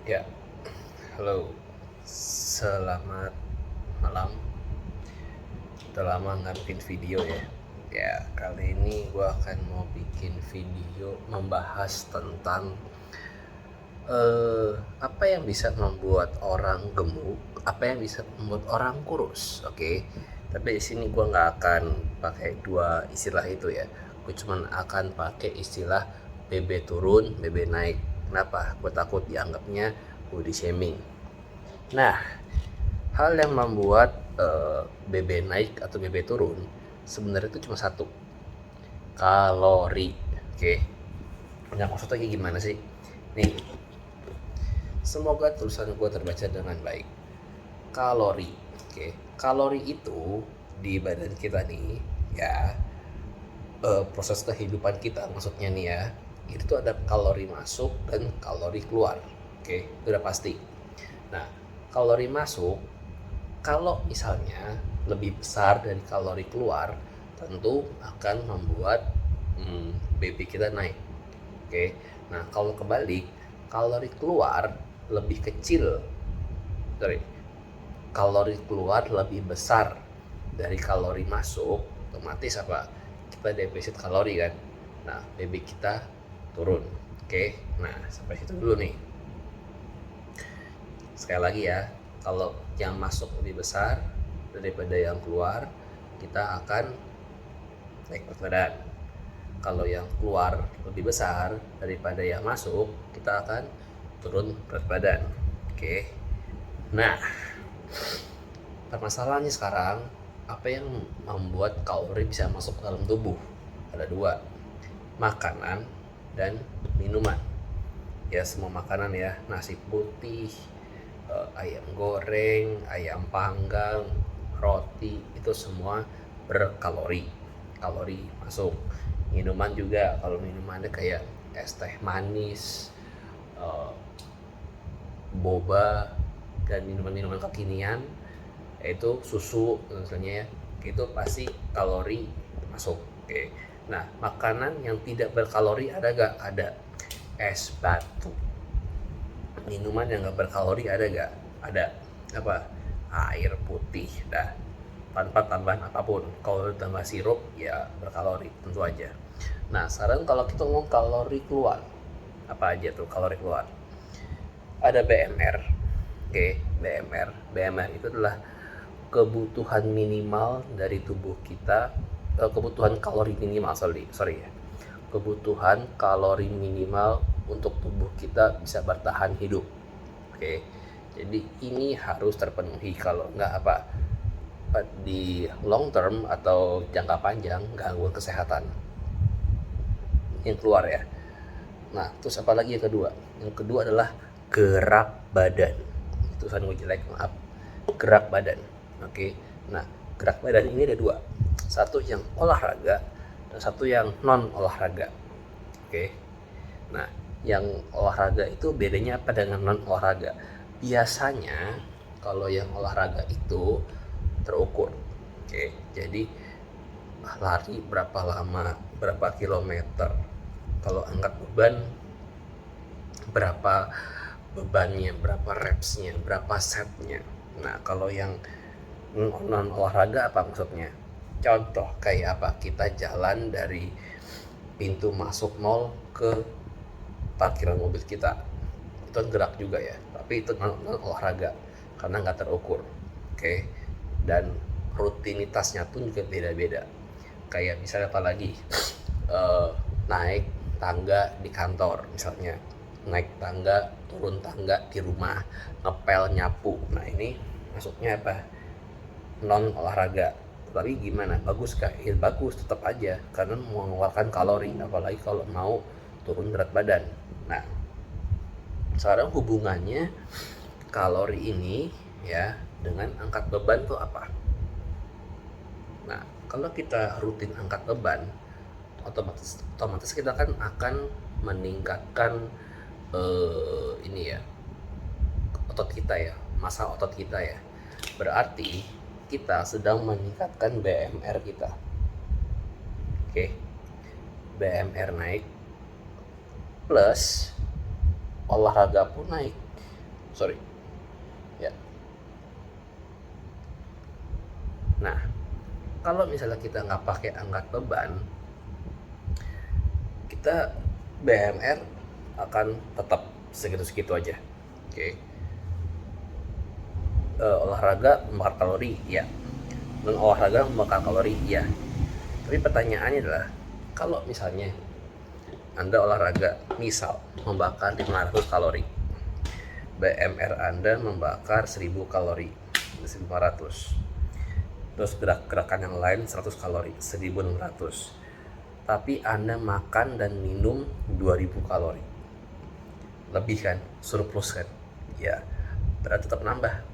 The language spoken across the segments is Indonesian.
Ya, halo. Selamat malam. Udah lama nggak bikin video ya. Ya, kali ini gue akan mau bikin video membahas tentang apa yang bisa membuat orang gemuk, apa yang bisa membuat orang kurus. Oke. Tapi di sini gue nggak akan pakai dua istilah itu ya. Gue cuma akan pakai istilah BB turun, BB naik. Kenapa? Gue takut dianggapnya body shaming. Nah, hal yang membuat BB naik atau BB turun sebenarnya itu cuma satu, kalori. Oke, yang maksudnya kayak gimana sih? Nih, semoga tulisan gue terbaca dengan baik. Kalori, oke, kalori itu di badan kita nih ya, proses kehidupan kita maksudnya nih ya, itu ada kalori masuk dan kalori keluar. Oke, itu udah pasti. Nah, kalori masuk kalau misalnya lebih besar dari kalori keluar, tentu akan membuat BB kita naik. Oke, nah kalau kebalik, kalori keluar lebih kecil, sorry, kalori keluar lebih besar dari kalori masuk, otomatis apa? Kita defisit kalori kan. Nah, BB kita turun. Oke, nah sampai situ dulu nih. Sekali lagi ya, kalau yang masuk lebih besar daripada yang keluar, kita akan naik berat badan. Kalau yang keluar lebih besar daripada yang masuk, kita akan turun berat badan. Oke. Nah, permasalahannya sekarang, apa yang membuat kalori bisa masuk ke dalam tubuh? Ada dua, makanan dan minuman. Ya, semua makanan ya, nasi putih, ayam goreng, ayam panggang, roti, itu semua berkalori. Kalori masuk. Minuman juga, kalau minumannya kayak es teh manis, eh, boba, dan minuman-minuman kekinian, yaitu susu misalnya ya, itu pasti kalori masuk. Oke. Nah, makanan yang tidak berkalori ada gak? Ada. Es batu. Minuman yang gak berkalori ada gak? Ada. Apa? Air putih. Dah, tanpa tambahan apapun. Kalau tambah sirup ya berkalori tentu aja. Nah, sekarang kalau kita ngomong kalori keluar, apa aja tuh kalori keluar? Ada BMR. Oke, BMR. BMR itu adalah kebutuhan minimal dari tubuh kita, kebutuhan kalori minimal, sorry ya. Kebutuhan kalori minimal untuk tubuh kita bisa bertahan hidup. Oke. Jadi ini harus terpenuhi, kalau nggak apa, di long term atau jangka panjang gangguan kesehatan yang keluar ya. Nah, terus apa lagi yang kedua? Yang kedua adalah gerak badan. Tulisan gue jelek, maaf. Gerak badan. Oke. Nah, gerak badan ini ada dua. Satu yang olahraga dan satu yang non olahraga. Oke. Nah, yang olahraga itu bedanya apa dengan non olahraga? Biasanya kalau yang olahraga itu terukur. Oke. Jadi lari berapa lama, berapa kilometer, kalau angkat beban berapa bebannya, berapa repsnya, berapa setnya. Nah, kalau yang non olahraga apa maksudnya? Contoh kayak apa? Kita jalan dari pintu masuk mall ke parkiran mobil kita, itu gerak juga ya, tapi itu non olahraga karena nggak terukur. Oke. Dan rutinitasnya pun juga beda-beda. Kayak misalnya apa lagi, naik tangga di kantor misalnya, naik tangga, turun tangga di rumah, ngepel, nyapu. Nah, ini masuknya apa? Non olahraga. Tapi gimana? Bagus kah? Ya bagus, tetap aja karena mengeluarkan kalori, apalagi kalau mau turun berat badan. Nah, sekarang hubungannya kalori ini ya dengan angkat beban tuh apa? Nah, kalau kita rutin angkat beban, otomatis kita kan akan meningkatkan ini ya, otot kita ya, massa otot kita ya. Berarti kita sedang meningkatkan BMR kita. Oke. BMR naik plus olahraga pun naik. sorry ya. Nah, kalau misalnya kita nggak pakai angkat beban, kita BMR akan tetap segitu-segitu aja. Oke. Olahraga membakar kalori, ya. Non olahraga membakar kalori, ya. Tapi pertanyaannya adalah, kalau misalnya Anda olahraga, misal membakar 500 kalori, BMR Anda membakar 1000 kalori, 1500. Terus gerakan yang lain 100 kalori, 1600. Tapi Anda makan dan minum 2000 kalori. Lebih kan? Surplus kan? Ya, berarti tetap nambah.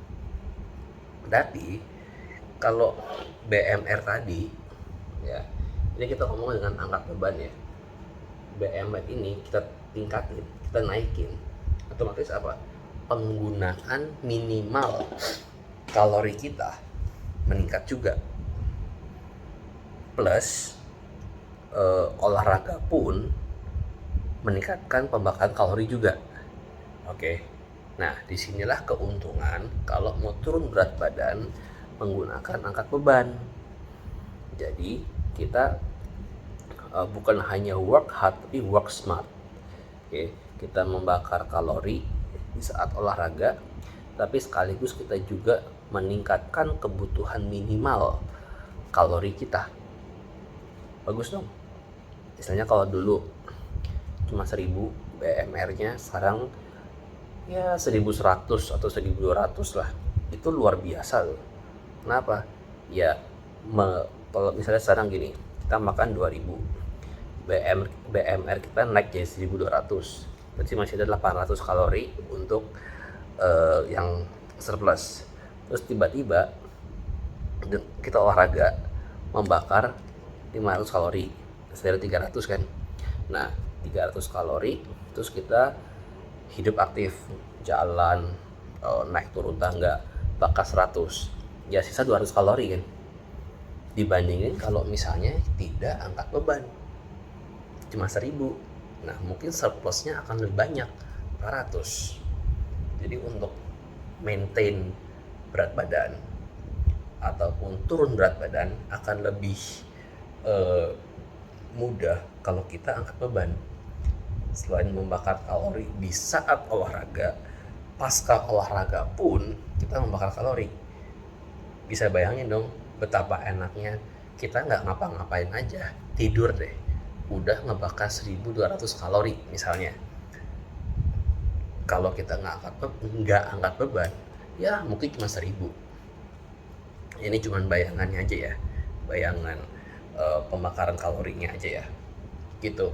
Tapi kalau BMR tadi, ya, ini kita ngomong dengan angkat beban ya. BMR ini kita tingkatin, kita naikin. Otomatis apa? Penggunaan minimal kalori kita meningkat juga. Plus olahraga pun meningkatkan pembakaran kalori juga. Oke. Nah, disinilah keuntungan kalau mau turun berat badan menggunakan angkat beban. Jadi kita bukan hanya work hard tapi work smart. Oke, kita membakar kalori di saat olahraga, tapi sekaligus kita juga meningkatkan kebutuhan minimal kalori kita. Bagus dong. Misalnya kalau dulu cuma 1000 BMR-nya, sekarang ya 1100 atau 1200 lah. Itu luar biasa loh. Kenapa? Ya kalau misalnya sekarang gini, kita makan 2000, BMR kita naik jadi 1200, berarti masih ada 800 kalori untuk yang surplus. Terus tiba-tiba kita olahraga membakar 500 kalori dari 300 kan. Nah, 300 kalori terus kita hidup aktif, jalan, naik turun tangga, bakar 100, ya sisa 200 kalori kan. Dibandingin kalau misalnya tidak angkat beban, cuma 1000, nah mungkin surplusnya akan lebih banyak, 400. Jadi untuk maintain berat badan ataupun turun berat badan akan lebih mudah kalau kita angkat beban. Selain membakar kalori di saat olahraga, pasca olahraga pun kita membakar kalori. Bisa bayangin dong betapa enaknya kita nggak ngapa-ngapain aja, tidur deh, udah ngebakar 1200 kalori misalnya. Kalau kita nggak angkat beban, ya mungkin cuma 1000. Ini cuma bayangannya aja ya, bayangan pembakaran kalorinya aja ya, gitu.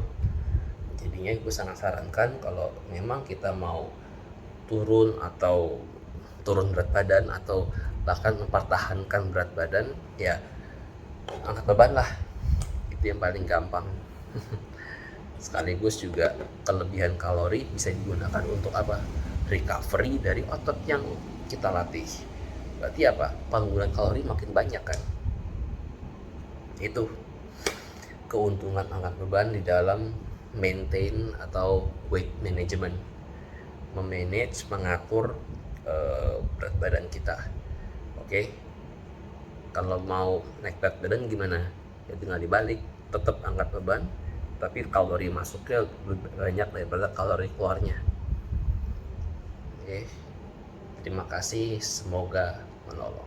Jadinya gue sangat sarankan kalau memang kita mau turun berat badan atau bahkan mempertahankan berat badan, ya angkat beban lah, itu yang paling gampang. Sekaligus juga kelebihan kalori bisa digunakan untuk apa? Recovery dari otot yang kita latih. Berarti apa? Penggunaan kalori makin banyak kan. Itu keuntungan angkat beban di dalam maintain atau weight management, memanage, mengatur berat badan kita. Oke. Kalau mau naik berat badan gimana? Ya tinggal dibalik, tetap angkat beban, tapi kalori masuknya lebih banyak daripada kalori keluarnya. Oke. Terima kasih, semoga menolong.